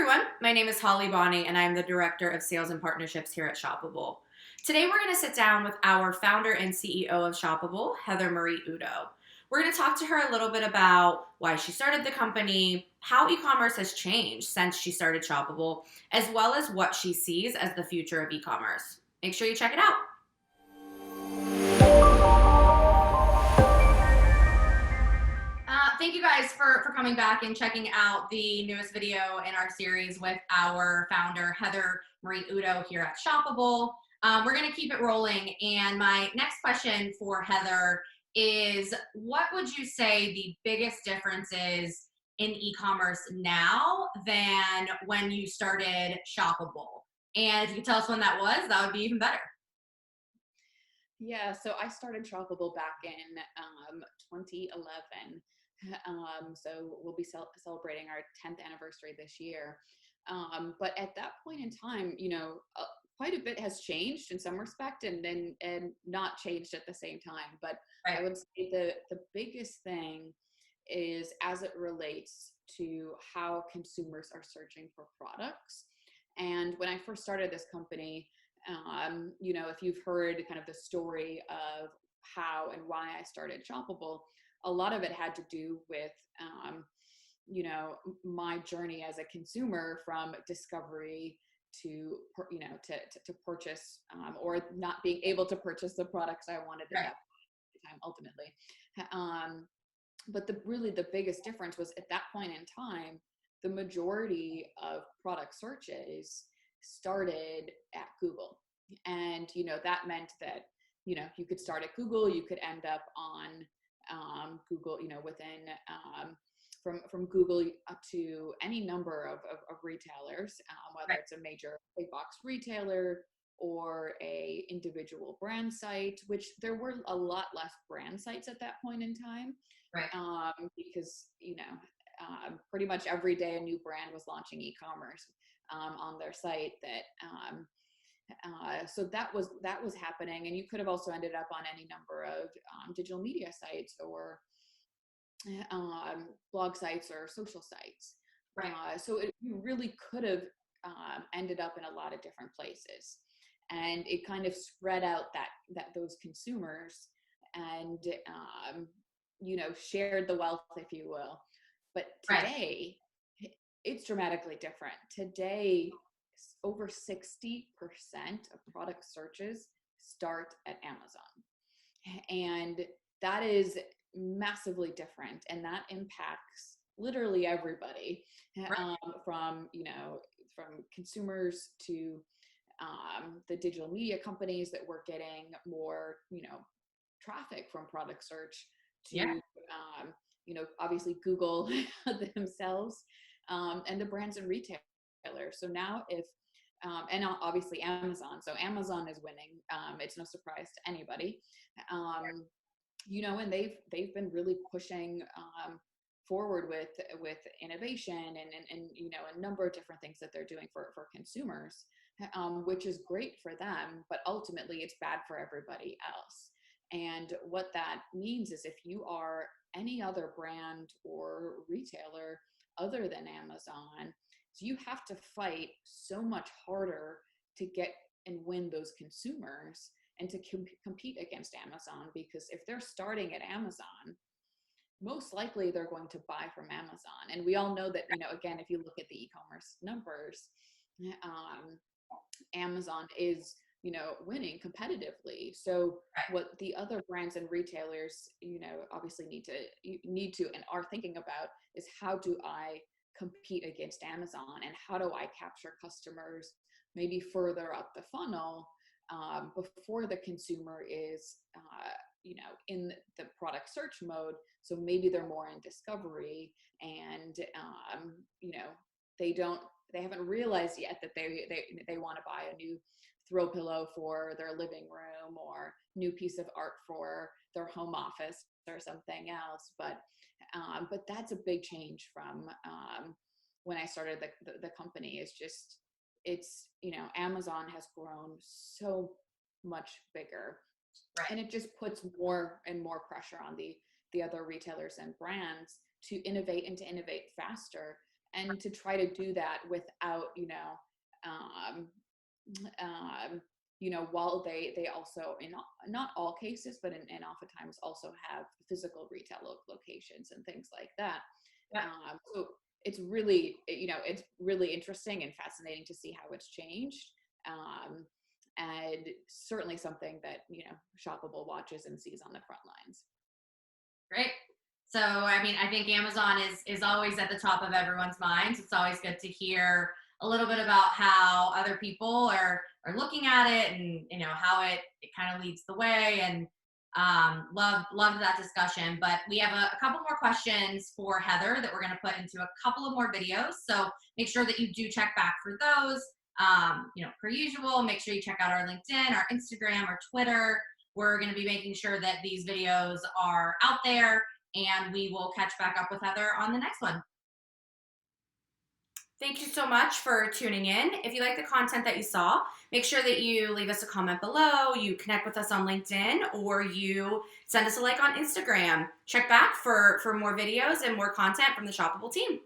everyone. My name is Holly Bonney, and I'm the Director of Sales and Partnerships here at Shoppable. Today, we're going to sit down with our founder and CEO of Shoppable, Heather Marie Udo. We're going to talk to her a little bit about why she started the company, how e-commerce has changed since she started Shoppable, as well as what she sees as the future of e-commerce. Make sure you check it out. Thank you guys for coming back and checking out the newest video in our series with our founder, Heather Marie Udo here at Shoppable. We're going to keep it rolling. And my next question for Heather is, what would you say the biggest difference is in e-commerce now than when you started Shoppable? And if you could tell us when that was, that would be even better. Yeah, so I started Shoppable back in 2011. So we'll be celebrating our 10th anniversary this year. But at that point in time, quite a bit has changed in some respect and not changed at the same time. But Right. I would say the biggest thing is as it relates to how consumers are searching for products. And when I first started this company, if you've heard kind of the story of how and why I started Shoppable, a lot of it had to do with, my journey as a consumer from discovery to purchase or not being able to purchase the products I wanted at that time ultimately. But the biggest difference was at that point in time, the majority of product searches started at Google. And, that meant that, you could start at Google, you could end up on Google, within from Google up to any number of retailers, whether it's a major big box retailer or a individual brand site, which there were a lot less brand sites at that point in time. Right. Because, pretty much every day a new brand was launching e-commerce on their site so that was happening. And you could have also ended up on any number of digital media sites or blog sites or social sites. Right. So you really could have ended up in a lot of different places, and it kind of spread out that those consumers and shared the wealth, if you will. But today, it's dramatically different. Today, over 60% of product searches start at Amazon. And that is massively different. And that impacts literally everybody, from consumers to the digital media companies that were getting more, traffic from product search to, obviously Google themselves, and the brands and retailers. So now and obviously Amazon. So Amazon is winning. It's no surprise to anybody. And they've been really pushing forward with innovation and a number of different things that they're doing for consumers, which is great for them, but ultimately it's bad for everybody else. And what that means is if you are any other brand or retailer other than Amazon, you have to fight so much harder to get and win those consumers and to compete against Amazon, because if they're starting at Amazon, most likely they're going to buy from Amazon. And we all know that, again, if you look at the e-commerce numbers, Amazon is, winning competitively. So what the other brands and retailers, obviously need to and are thinking about is, how do I compete against Amazon, and how do I capture customers maybe further up the funnel before the consumer is in the product search mode. So maybe they're more in discovery, and they haven't realized yet that they want to buy a new throw pillow for their living room or new piece of art for their home office or something else. But that's a big change from when I started the company. It's Amazon has grown so much bigger, and it just puts more and more pressure on the other retailers and brands to innovate faster and to try to do that without, um, while they also, in not all cases, but in oftentimes also have physical retail locations and things like that. Yeah. So it's really, it's really interesting and fascinating to see how it's changed. And certainly something that, Shoppable watches and sees on the front lines. Great. So, I mean, I think Amazon is always at the top of everyone's minds. It's always good to hear a little bit about how other people are looking at it, and how it kind of leads the way. And love that discussion. But we have a couple more questions for Heather that we're going to put into a couple of more videos. So make sure that you do check back for those. Per usual, make sure you check out our LinkedIn, our Instagram, our Twitter. We're going to be making sure that these videos are out there, and we will catch back up with Heather on the next one. Thank you so much for tuning in. If you like the content that you saw, make sure that you leave us a comment below, you connect with us on LinkedIn, or you send us a like on Instagram. Check back for more videos and more content from the Shoppable team.